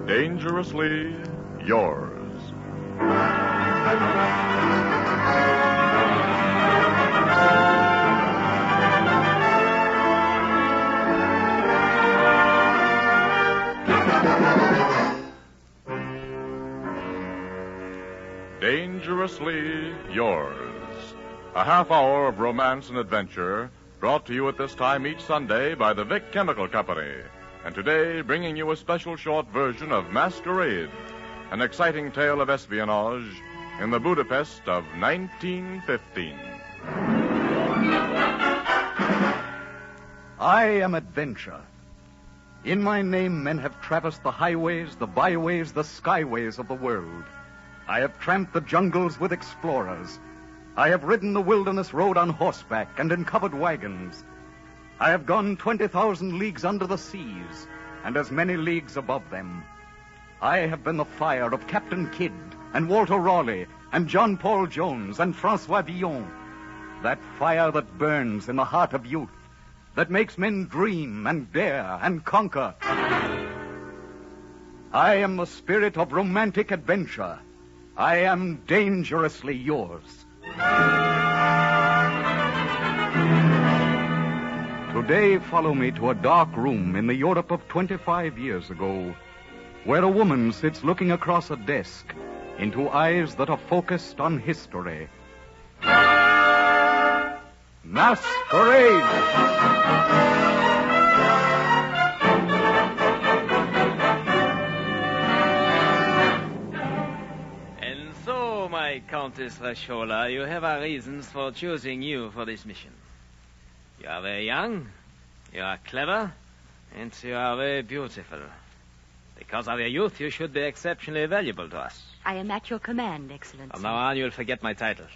Dangerously Yours. Dangerously Yours. A half hour of romance and adventure brought to you at this time each Sunday by the Vic Chemical Company. And today, bringing you a special short version of Masquerade, an exciting tale of espionage in the Budapest of 1915. I am adventure. In my name, men have traversed the highways, the byways, the skyways of the world. I have tramped the jungles with explorers. I have ridden the wilderness road on horseback and in covered wagons. I have gone 20,000 leagues under the seas and as many leagues above them. I have been the fire of Captain Kidd and Walter Raleigh and John Paul Jones and Francois Villon. That fire that burns in the heart of youth, that makes men dream and dare and conquer. I am the spirit of romantic adventure. I am dangerously yours. Today, follow me to a dark room in the Europe of 25 years ago, where a woman sits looking across a desk into eyes that are focused on history. Masquerade! Countess Rashola, you have our reasons for choosing you for this mission. You are very young, you are clever, and you are very beautiful. Because of your youth, you should be exceptionally valuable to us. I am at your command, Excellency. From now on, you'll forget my title.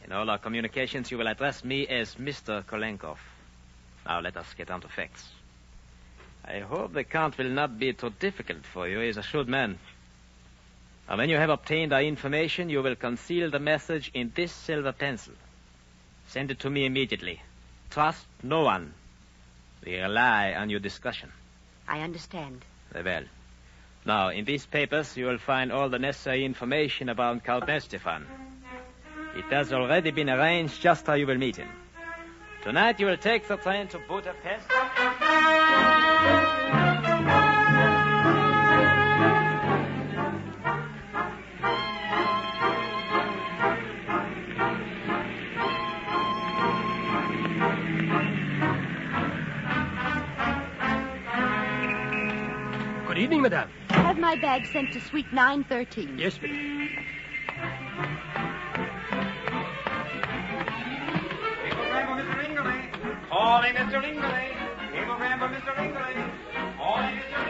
In all our communications, you will address me as Mr. Kolenkov. Now, let us get on to facts. I hope the Count will not be too difficult for you. He's a shrewd man. And when you have obtained our information, you will conceal the message in this silver pencil. Send it to me immediately. Trust no one. We rely on your discretion. I understand. Very well. Now, in these papers, you will find all the necessary information about Count Estefan. It has already been arranged just how you will meet him. Tonight, you will take the train to Budapest. Good evening, madame. Have my bag sent to suite 913. Yes, madame.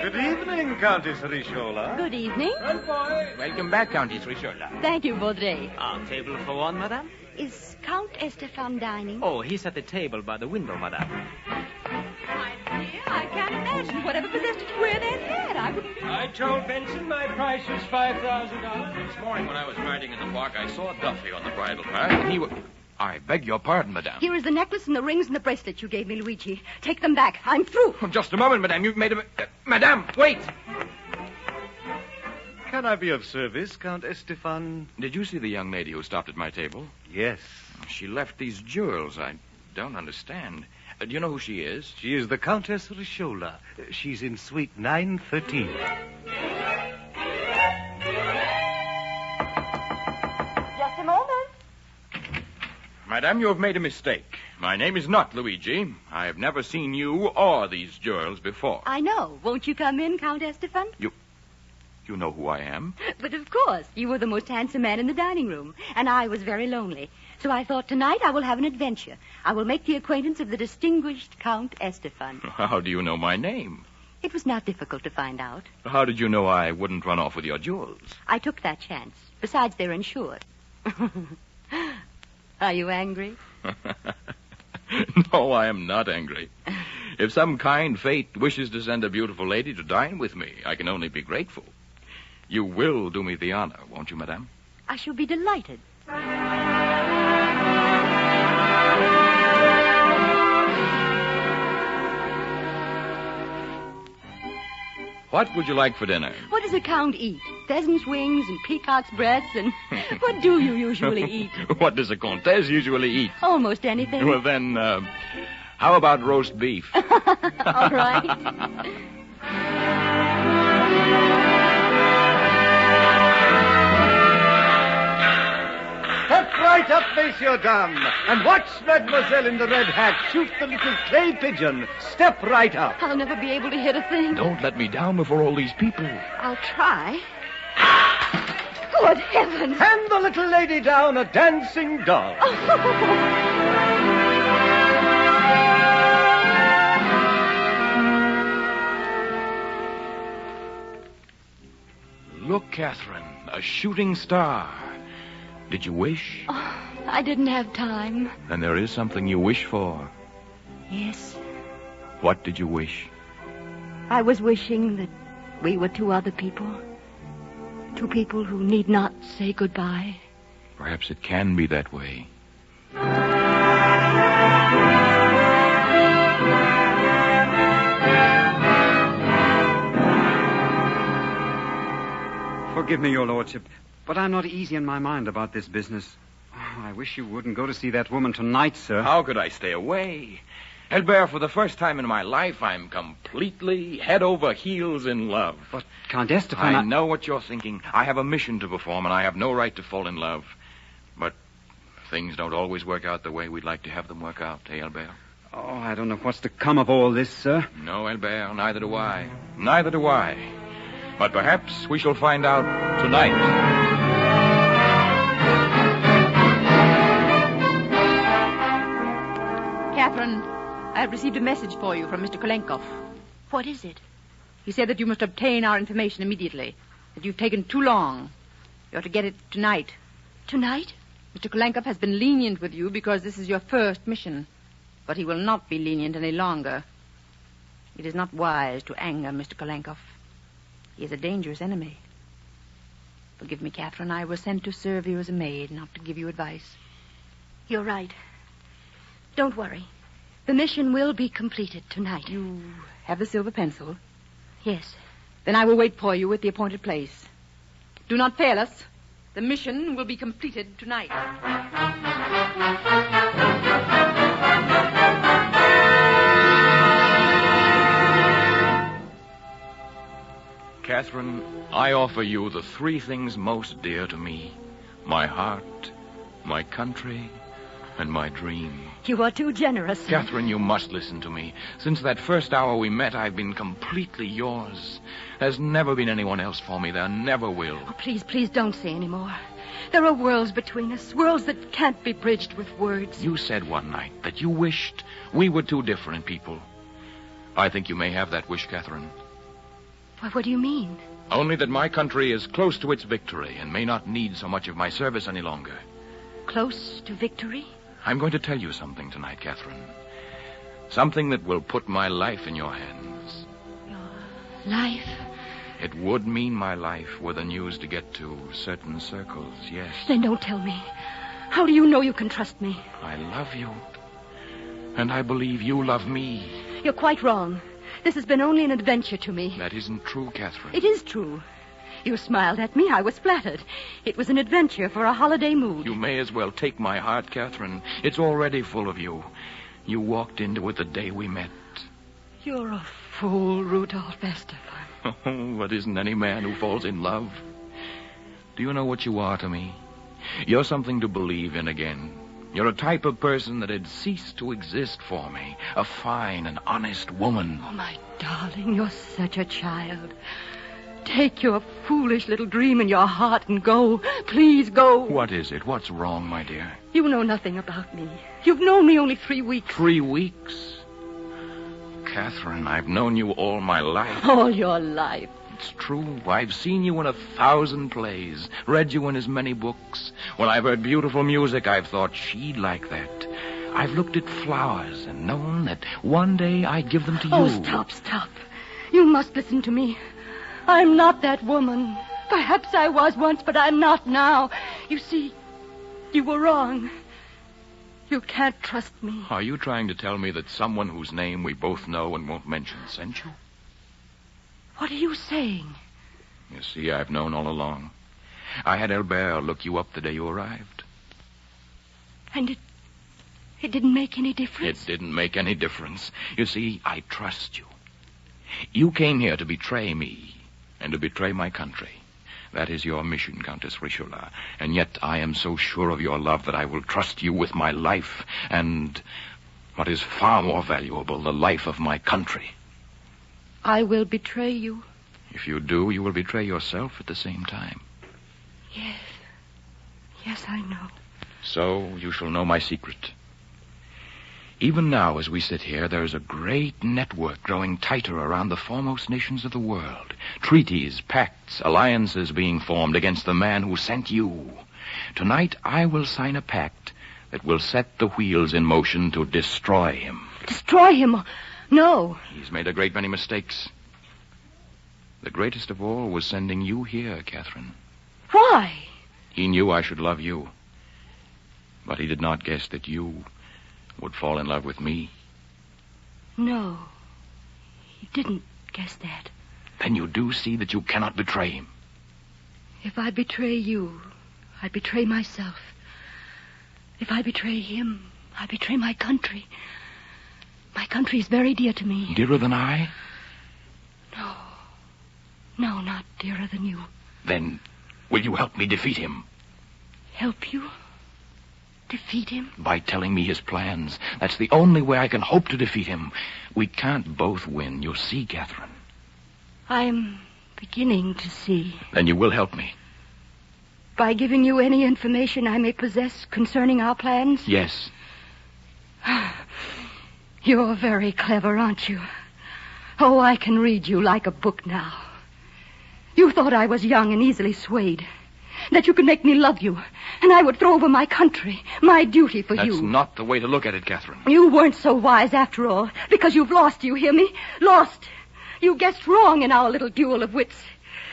Good evening, Countess Rishola. Good evening. Good boy. Welcome back, Countess Rishola. Thank you, Baudry. Our table for one, madame? Is Count Estefan dining? Oh, he's at the table by the window, madame. My dear, I can't imagine whatever possessed you to wear that hat. I told Benson my price was $5,000. This morning when I was riding in the park, I saw Duffy on the bridle path, and he was... I beg your pardon, madame. Here is the necklace and the rings and the bracelet you gave me, Luigi. Take them back. I'm through. Oh, just a moment, madame. You've made a... madame, wait! Can I be of service, Count Estefan? Did you see the young lady who stopped at my table? Yes. She left these jewels. I don't understand. Do you know who she is? She is the Countess Rishola. She's in suite 913. Just a moment. Madame, you have made a mistake. My name is not Luigi. I have never seen you or these jewels before. I know. Won't you come in, Count Estefan? You know who I am? But of course, you were the most handsome man in the dining room, and I was very lonely. So I thought tonight I will have an adventure. I will make the acquaintance of the distinguished Count Estefan. How do you know my name? It was not difficult to find out. How did you know I wouldn't run off with your jewels? I took that chance. Besides, they're insured. Are you angry? No, I am not angry. If some kind fate wishes to send a beautiful lady to dine with me, I can only be grateful. You will do me the honor, won't you, madame? I shall be delighted. What would you like for dinner? What does the Count eat? Pheasant's wings and peacock's breasts and... What do you usually eat? What does a Comtesse usually eat? Almost anything. Well, then, how about roast beef? All right. Step right up, Monsieur Dame, and watch Mademoiselle in the red hat shoot the little clay pigeon. Step right up. I'll never be able to hit a thing. Don't let me down before all these people. I'll try. Good heavens. Hand the little lady down a dancing doll. Look, Catherine, a shooting star. Did you wish? Oh, I didn't have time. Then there is something you wish for. Yes. What did you wish? I was wishing that we were two other people. Two people who need not say goodbye. Perhaps it can be that way. Forgive me, your lordship, but I'm not easy in my mind about this business. Oh, I wish you wouldn't go to see that woman tonight, sir. How could I stay away? Albert, for the first time in my life, I'm completely head over heels in love. But, Count Estefan... I know what you're thinking. I have a mission to perform, and I have no right to fall in love. But things don't always work out the way we'd like to have them work out, eh, Albert? Oh, I don't know what's to come of all this, sir. No, Albert, neither do I. Neither do I. But perhaps we shall find out tonight. Catherine, I have received a message for you from Mr. Kolenkov. What is it? He said that you must obtain our information immediately, that you've taken too long. You're to get it tonight. Tonight? Mr. Kolenkov has been lenient with you because this is your first mission, but he will not be lenient any longer. It is not wise to anger Mr. Kolenkov. He is a dangerous enemy. Forgive me, Catherine. I was sent to serve you as a maid, not to give you advice. You're right. Don't worry. The mission will be completed tonight. You have the silver pencil? Yes. Then I will wait for you at the appointed place. Do not fail us. The mission will be completed tonight. Catherine, I offer you the three things most dear to me. My heart, my country, and my dream. You are too generous. Catherine, you must listen to me. Since that first hour we met, I've been completely yours. There's never been anyone else for me. There never will. Oh, please don't say any more. There are worlds between us, worlds that can't be bridged with words. You said one night that you wished we were two different people. I think you may have that wish, Catherine. Why, what do you mean? Only that my country is close to its victory and may not need so much of my service any longer. Close to victory? I'm going to tell you something tonight, Catherine. Something that will put my life in your hands. Your life? It would mean my life were the news to get to certain circles, yes. Then don't tell me. How do you know you can trust me? I love you. And I believe you love me. You're quite wrong. This has been only an adventure to me. That isn't true, Catherine. It is true. You smiled at me. I was flattered. It was an adventure for a holiday mood. You may as well take my heart, Catherine. It's already full of you. You walked into it the day we met. You're a fool, Rudolph Estefan. Oh, but isn't any man who falls in love? Do you know what you are to me? You're something to believe in again. You're a type of person that had ceased to exist for me. A fine and honest woman. Oh, my darling, you're such a child. Take your foolish little dream in your heart and go. Please go. What is it? What's wrong, my dear? You know nothing about me. You've known me only 3 weeks. 3 weeks? Catherine, I've known you all my life. All your life. It's true. I've seen you in 1,000 plays, read you in as many books. When I've heard beautiful music, I've thought she'd like that. I've looked at flowers and known that one day I'd give them to you. Oh, stop. You must listen to me. I'm not that woman. Perhaps I was once, but I'm not now. You see, you were wrong. You can't trust me. Are you trying to tell me that someone whose name we both know and won't mention sent you? What are you saying? You see, I've known all along. I had Albert look you up the day you arrived. And it didn't make any difference? It didn't make any difference. You see, I trust you. You came here to betray me and to betray my country. That is your mission, Countess Richelieu. And yet I am so sure of your love that I will trust you with my life and, what is far more valuable, the life of my country. I will betray you. If you do, you will betray yourself at the same time. Yes. Yes, I know. So you shall know my secret. Even now, as we sit here, there is a great network growing tighter around the foremost nations of the world. Treaties, pacts, alliances being formed against the man who sent you. Tonight, I will sign a pact that will set the wheels in motion to destroy him. Destroy him? No. He's made a great many mistakes. The greatest of all was sending you here, Catherine. Why? He knew I should love you. But he did not guess that you would fall in love with me. No. He didn't guess that. Then you do see that you cannot betray him. If I betray you, I betray myself. If I betray him, I betray my country. My country is very dear to me. Dearer than I? No. No, not dearer than you. Then will you help me defeat him? Help you? Defeat him? By telling me his plans. That's the only way I can hope to defeat him. We can't both win, you see, Catherine. I'm beginning to see. Then you will help me. By giving you any information I may possess concerning our plans? Yes. You're very clever, aren't you? Oh, I can read you like a book now. You thought I was young and easily swayed. That you could make me love you, and I would throw over my country, my duty for you. That's not the way to look at it, Catherine. You weren't so wise after all, because you've lost, you hear me? Lost. You guessed wrong in our little duel of wits.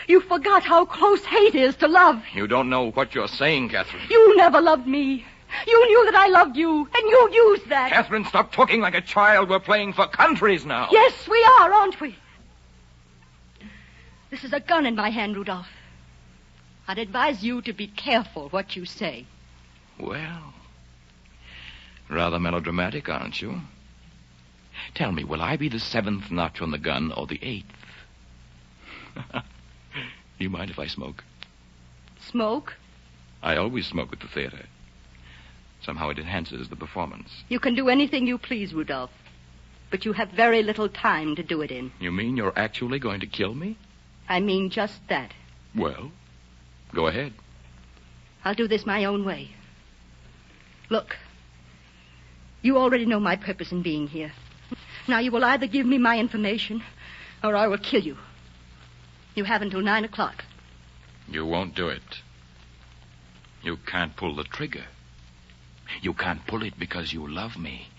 You forgot how close hate is to love. You don't know what you're saying, Catherine. You never loved me. You knew that I loved you, and you used that. Catherine, stop talking like a child. We're playing for countries now. Yes, we are, aren't we? This is a gun in my hand, Rudolph. I'd advise you to be careful what you say. Well, rather melodramatic, aren't you? Tell me, will I be the 7th notch on the gun or the 8th? You mind if I smoke? Smoke? I always smoke at the theater. Somehow it enhances the performance. You can do anything you please, Rudolph. But you have very little time to do it in. You mean you're actually going to kill me? I mean just that. Well, go ahead. I'll do this my own way. Look, you already know my purpose in being here. Now you will either give me my information, or I will kill you. You have until 9 o'clock. You won't do it. You can't pull the trigger. You can't pull it because you love me.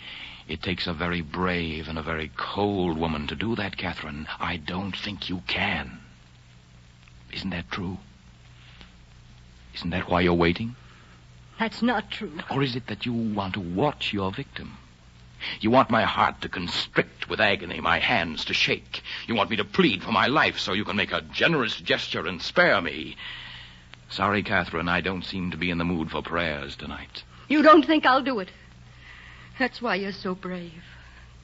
It takes a very brave and a very cold woman to do that, Catherine. I don't think you can. Isn't that true? Isn't that why you're waiting? That's not true. Or is it that you want to watch your victim? You want my heart to constrict with agony, my hands to shake. You want me to plead for my life so you can make a generous gesture and spare me. Sorry, Catherine, I don't seem to be in the mood for prayers tonight. You don't think I'll do it. That's why you're so brave.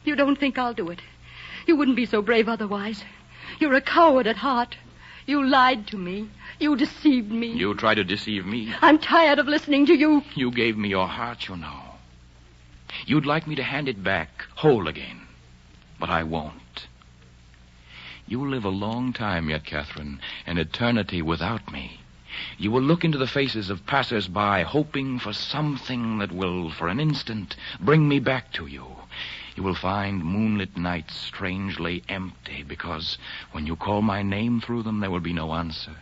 You don't think I'll do it. You wouldn't be so brave otherwise. You're a coward at heart. You lied to me. You deceived me. You tried to deceive me. I'm tired of listening to you. You gave me your heart, you know. You'd like me to hand it back, whole again. But I won't. You'll live a long time yet, Catherine, an eternity without me. You will look into the faces of passers-by, hoping for something that will, for an instant, bring me back to you. You will find moonlit nights strangely empty, because when you call my name through them, there will be no answer.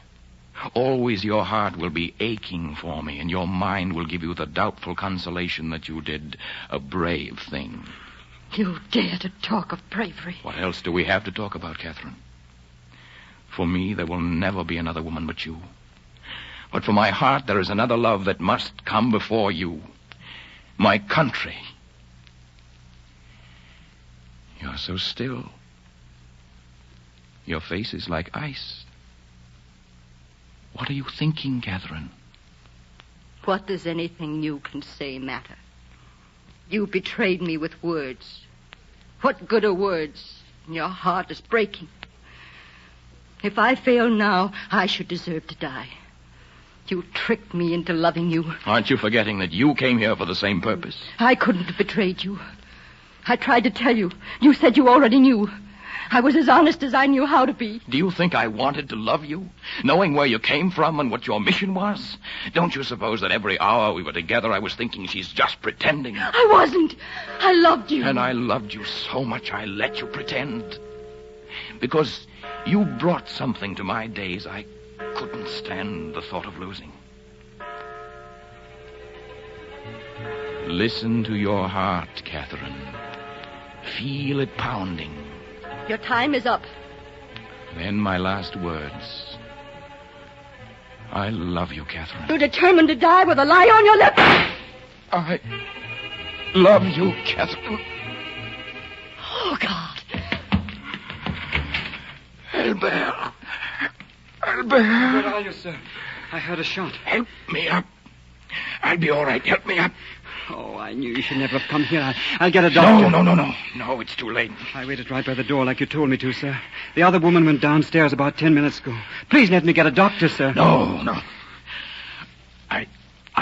Always your heart will be aching for me, and your mind will give you the doubtful consolation that you did a brave thing. You dare to talk of bravery. What else do we have to talk about, Catherine? For me, there will never be another woman but you. But for my heart, there is another love that must come before you. My country. You're so still. Your face is like ice. What are you thinking, Catherine? What does anything you can say matter? You betrayed me with words. What good are words? Your heart is breaking. If I fail now, I should deserve to die. You tricked me into loving you. Aren't you forgetting that you came here for the same purpose? I couldn't have betrayed you. I tried to tell you. You said you already knew. I was as honest as I knew how to be. Do you think I wanted to love you, knowing where you came from and what your mission was? Don't you suppose that every hour we were together I was thinking she's just pretending? I wasn't. I loved you. And I loved you so much I let you pretend. Because you brought something to my days I couldn't stand the thought of losing. Listen to your heart, Catherine. Feel it pounding. Your time is up. Then my last words. I love you, Catherine. You're determined to die with a lie on your lips. I love you, Catherine. Oh, God. Albert. Albert. Where are you, sir? I heard a shot. Help me up. I'll be all right. Help me up. Oh, I knew you should never have come here. I'll get a doctor. No. No, it's too late. I waited right by the door like you told me to, sir. The other woman went downstairs about 10 minutes ago. Please let me get a doctor, sir. No. I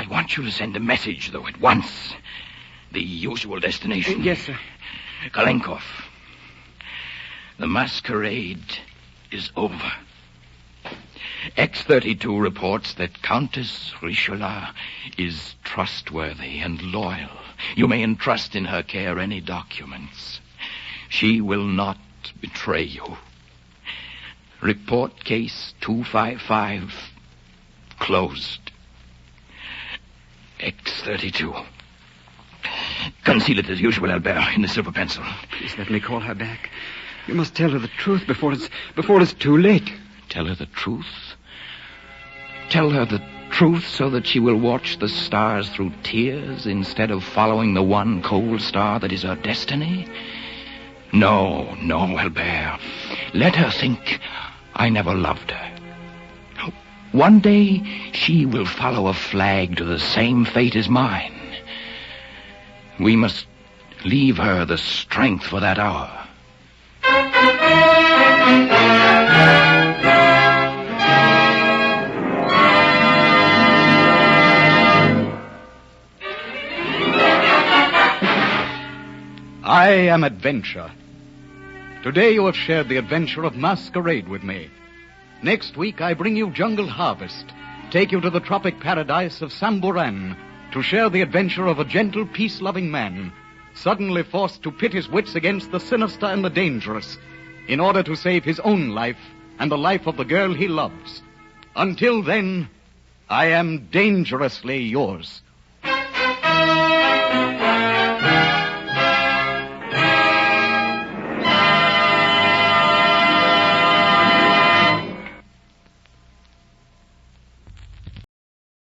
want you to send a message, though, at once. The usual destination. Yes, sir. Kalenkov. The masquerade is over. X-32 reports that Countess Richelieu is trustworthy and loyal. You may entrust in her care any documents. She will not betray you. Report case 255 closed. X-32. Conceal it as usual, Albert, in the silver pencil. Please let me call her back. You must tell her the truth before it's too late. Tell her the truth? Tell her the truth so that she will watch the stars through tears instead of following the one cold star that is her destiny? No, Albert. Let her think I never loved her. One day she will follow a flag to the same fate as mine. We must leave her the strength for that hour. I am Adventure. Today you have shared the adventure of Masquerade with me. Next week I bring you Jungle Harvest, take you to the tropic paradise of Samburan to share the adventure of a gentle, peace-loving man suddenly forced to pit his wits against the sinister and the dangerous in order to save his own life and the life of the girl he loves. Until then, I am dangerously yours.